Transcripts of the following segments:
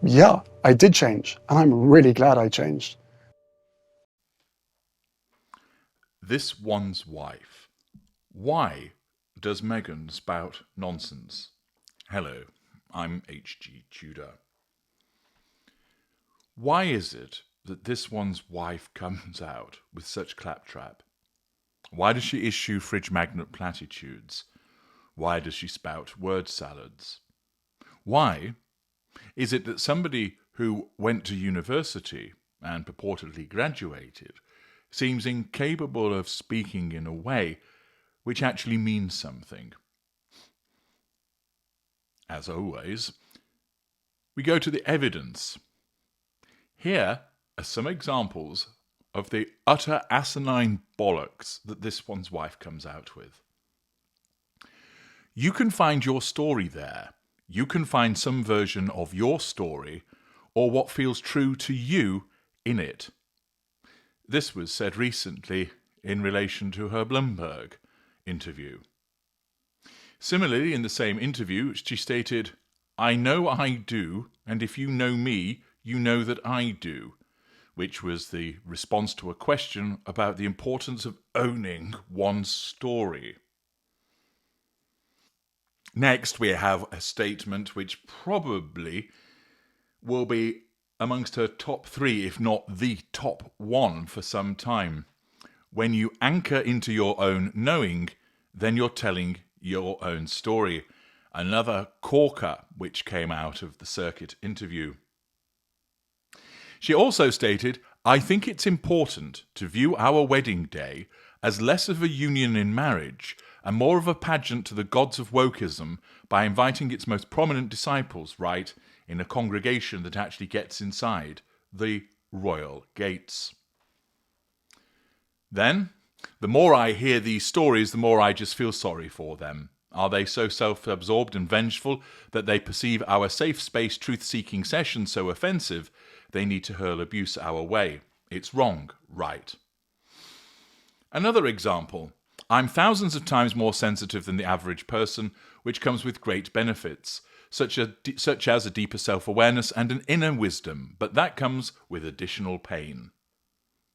Yeah, I did change, and I'm really glad I changed. This one's wife. Why does Meghan spout nonsense? Hello, I'm H.G. Tudor. Why is it that this one's wife comes out with such claptrap? Why does she issue fridge magnet platitudes? Why does she spout word salads? Why is it that somebody who went to university and purportedly graduated seems incapable of speaking in a way which actually means something? As always, we go to the evidence. Here are some examples of the utter asinine bollocks that this one's wife comes out with. You can find your story there. You can find some version of your story or what feels true to you in it. This was said recently in relation to her Bloomberg interview. Similarly, in the same interview, she stated, "I know I do, and if you know me, you know that I do," which was the response to a question about the importance of owning one's story. Next, we have a statement which probably will be amongst her top three, if not the top one, for some time. When you anchor into your own knowing, then you're telling your own story. Another corker which came out of the circuit interview. She also stated, "I think it's important to view our wedding day as less of a union in marriage and more of a pageant to the gods of wokeism by inviting its most prominent disciples right in a congregation that actually gets inside the royal gates." Then, the more I hear these stories, the more I just feel sorry for them. Are they so self-absorbed and vengeful that they perceive our safe space truth-seeking sessions so offensive they need to hurl abuse our way? It's wrong, right? Another example. I'm thousands of times more sensitive than the average person, which comes with great benefits, such as a deeper self-awareness and an inner wisdom, but that comes with additional pain.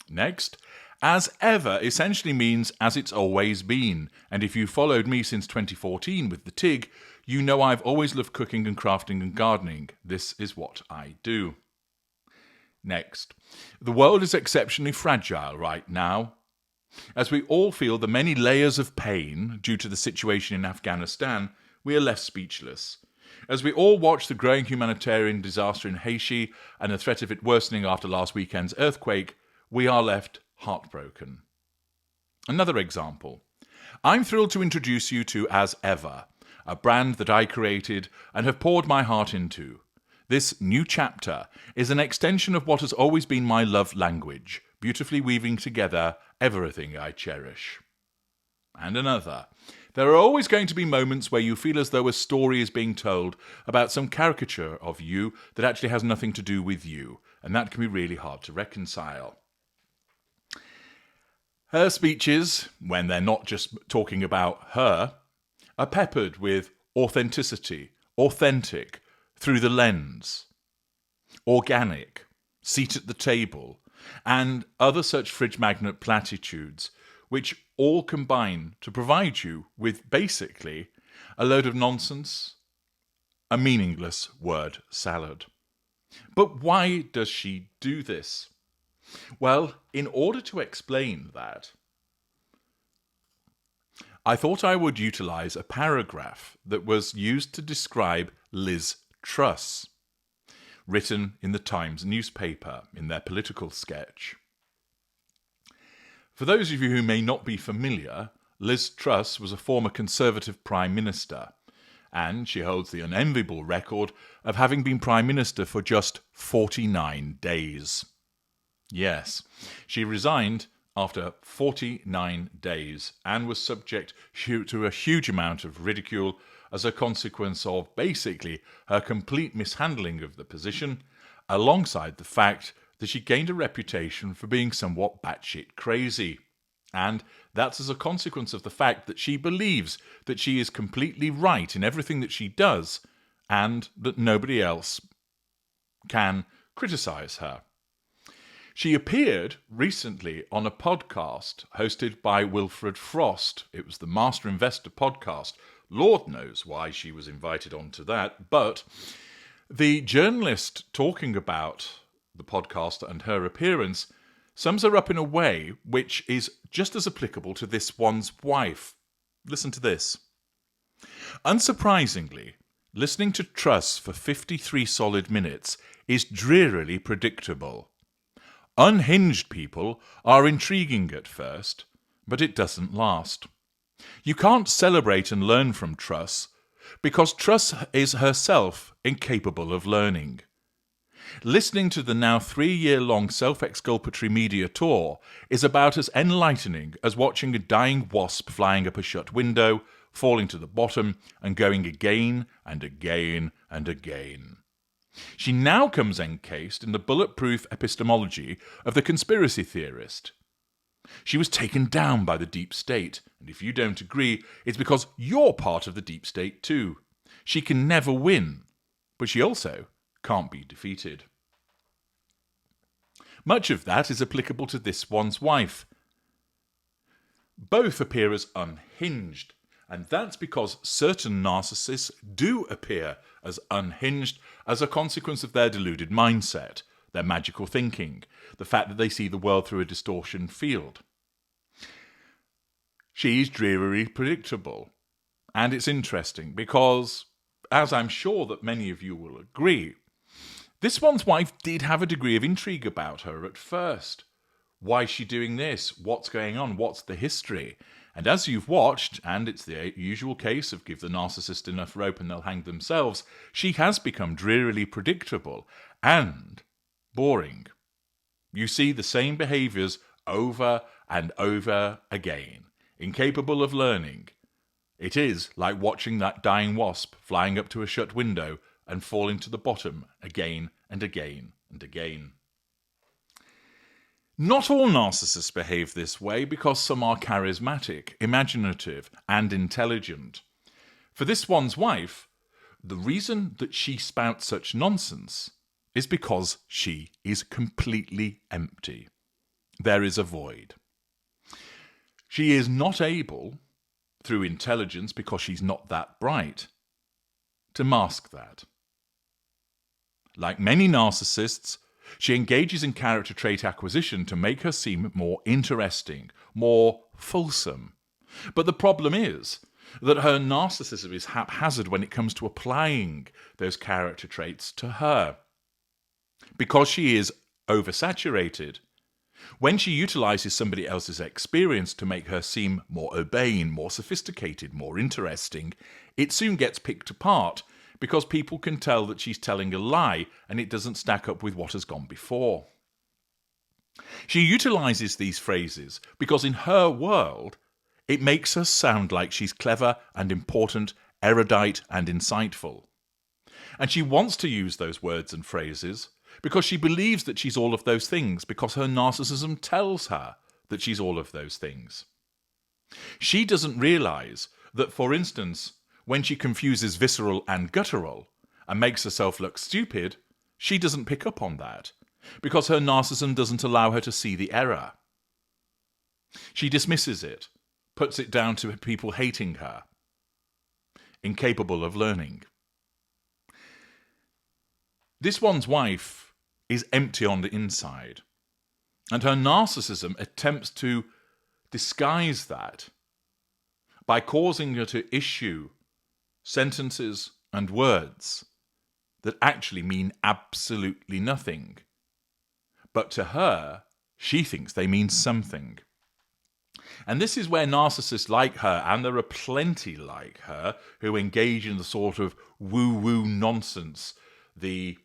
Next, as ever essentially means as it's always been, and if you followed me since 2014 with the TIG, you know I've always loved cooking and crafting and gardening. This is what I do. Next, the world is exceptionally fragile right now. As we all feel the many layers of pain due to the situation in Afghanistan, we are left speechless. As we all watch the growing humanitarian disaster in Haiti and the threat of it worsening after last weekend's earthquake, we are left heartbroken. Another example. I'm thrilled to introduce you to As Ever, a brand that I created and have poured my heart into. This new chapter is an extension of what has always been my love language, beautifully weaving together everything I cherish. And another. There are always going to be moments where you feel as though a story is being told about some caricature of you that actually has nothing to do with you, and that can be really hard to reconcile. Her speeches, when they're not just talking about her, are peppered with authenticity, authentic, through the lens, organic, seat at the table, and other such fridge magnet platitudes, which all combine to provide you with basically a load of nonsense, a meaningless word salad. But why does she do this? Well, in order to explain that, I thought I would utilize a paragraph that was used to describe Liz Truss, written in the Times newspaper in their political sketch. For those of you who may not be familiar, Liz Truss was a former Conservative Prime Minister, and she holds the unenviable record of having been Prime Minister for just 49 days. Yes, she resigned after 49 days and was subject to a huge amount of ridicule as a consequence of basically her complete mishandling of the position, alongside the fact that she gained a reputation for being somewhat batshit crazy. And that's as a consequence of the fact that she believes that she is completely right in everything that she does and that nobody else can criticize her. She appeared recently on a podcast hosted by Wilfred Frost. It was the Master Investor podcast. Lord knows why she was invited onto that, but the journalist talking about the podcast and her appearance sums her up in a way which is just as applicable to this one's wife. Listen to this. Unsurprisingly, listening to Truss for 53 solid minutes is drearily predictable. Unhinged people are intriguing at first, but it doesn't last. You can't celebrate and learn from Truss because Truss is herself incapable of learning. Listening to the now 3-year-long self-exculpatory media tour is about as enlightening as watching a dying wasp flying up a shut window, falling to the bottom, and going again and again and again. She now comes encased in the bulletproof epistemology of the conspiracy theorist. She was taken down by the deep state, and if you don't agree, it's because you're part of the deep state too. She can never win, but she also can't be defeated. Much of that is applicable to this one's wife. Both appear as unhinged, and that's because certain narcissists do appear as unhinged as a consequence of their deluded mindset, their magical thinking, the fact that they see the world through a distortion field. She's drearily predictable, and it's interesting because, as I'm sure that many of you will agree, this one's wife did have a degree of intrigue about her at first. Why is she doing this? What's going on? What's the history? And as you've watched, and it's the usual case of give the narcissist enough rope and they'll hang themselves, she has become drearily predictable and boring. You see the same behaviours over and over again, incapable of learning. It is like watching that dying wasp flying up to a shut window and falling to the bottom again and again and again. Not all narcissists behave this way because some are charismatic, imaginative, and intelligent. For this one's wife, the reason that she spouts such nonsense is because she is completely empty. There is a void. She is not able, through intelligence, because she's not that bright, to mask that. Like many narcissists, she engages in character trait acquisition to make her seem more interesting, more fulsome. But the problem is that her narcissism is haphazard when it comes to applying those character traits to her. Because she is oversaturated, when she utilizes somebody else's experience to make her seem more urbane, more sophisticated, more interesting, it soon gets picked apart because people can tell that she's telling a lie and it doesn't stack up with what has gone before. She utilizes these phrases because in her world, it makes her sound like she's clever and important, erudite and insightful. And she wants to use those words and phrases because she believes that she's all of those things, because her narcissism tells her that she's all of those things. She doesn't realize that, for instance, when she confuses visceral and guttural and makes herself look stupid, she doesn't pick up on that because her narcissism doesn't allow her to see the error. She dismisses it, puts it down to people hating her, incapable of learning. This one's wife is empty on the inside, and her narcissism attempts to disguise that by causing her to issue sentences and words that actually mean absolutely nothing. But to her, she thinks they mean something. And this is where narcissists like her, and there are plenty like her, who engage in the sort of woo-woo nonsense, the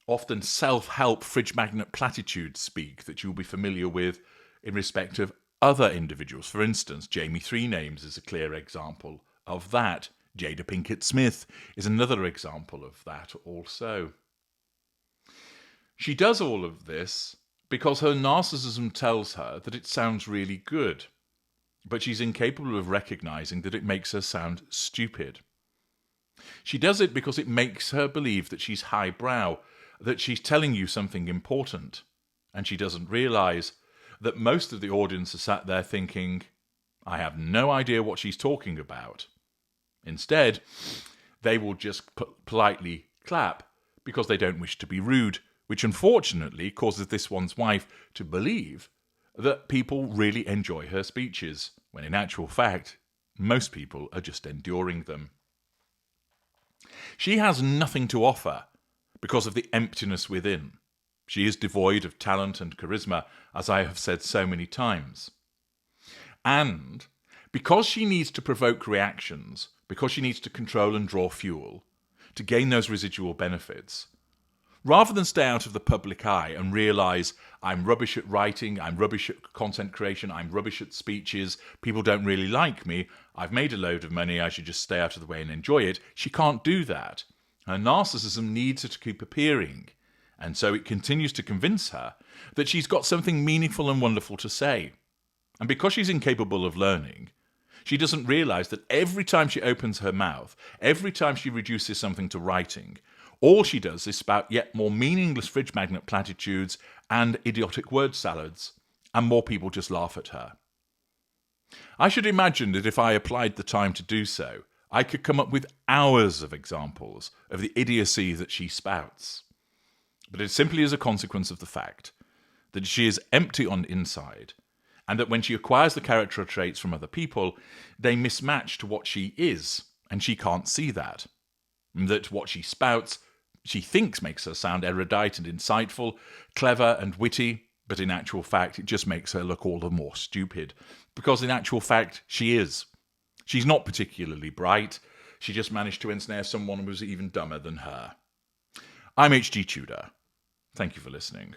often self-help fridge magnet platitudes speak that you'll be familiar with in respect of other individuals. For instance, Jamie Three Names is a clear example of that. Jada Pinkett Smith is another example of that also. She does all of this because her narcissism tells her that it sounds really good, but she's incapable of recognizing that it makes her sound stupid. She does it because it makes her believe that she's highbrow, that she's telling you something important, and she doesn't realise that most of the audience are sat there thinking, I have no idea what she's talking about. Instead, they will just politely clap because they don't wish to be rude, which unfortunately causes this one's wife to believe that people really enjoy her speeches, when in actual fact, most people are just enduring them. She has nothing to offer because of the emptiness within. She is devoid of talent and charisma, as I have said so many times. And because she needs to provoke reactions, because she needs to control and draw fuel, to gain those residual benefits, rather than stay out of the public eye and realise I'm rubbish at writing, I'm rubbish at content creation, I'm rubbish at speeches, people don't really like me, I've made a load of money, I should just stay out of the way and enjoy it, she can't do that. Her narcissism needs her to keep appearing, and so it continues to convince her that she's got something meaningful and wonderful to say. And because she's incapable of learning, she doesn't realise that every time she opens her mouth, every time she reduces something to writing, all she does is spout yet more meaningless fridge magnet platitudes and idiotic word salads, and more people just laugh at her. I should imagine that if I applied the time to do so, I could come up with hours of examples of the idiocy that she spouts. But it simply is a consequence of the fact that she is empty on the inside, and that when she acquires the character traits from other people, they mismatch to what she is, and she can't see that. And that what she spouts, she thinks makes her sound erudite and insightful, clever and witty, but in actual fact it just makes her look all the more stupid, because in actual fact she is. She's not particularly bright, she just managed to ensnare someone who was even dumber than her. I'm H.G. Tudor. Thank you for listening.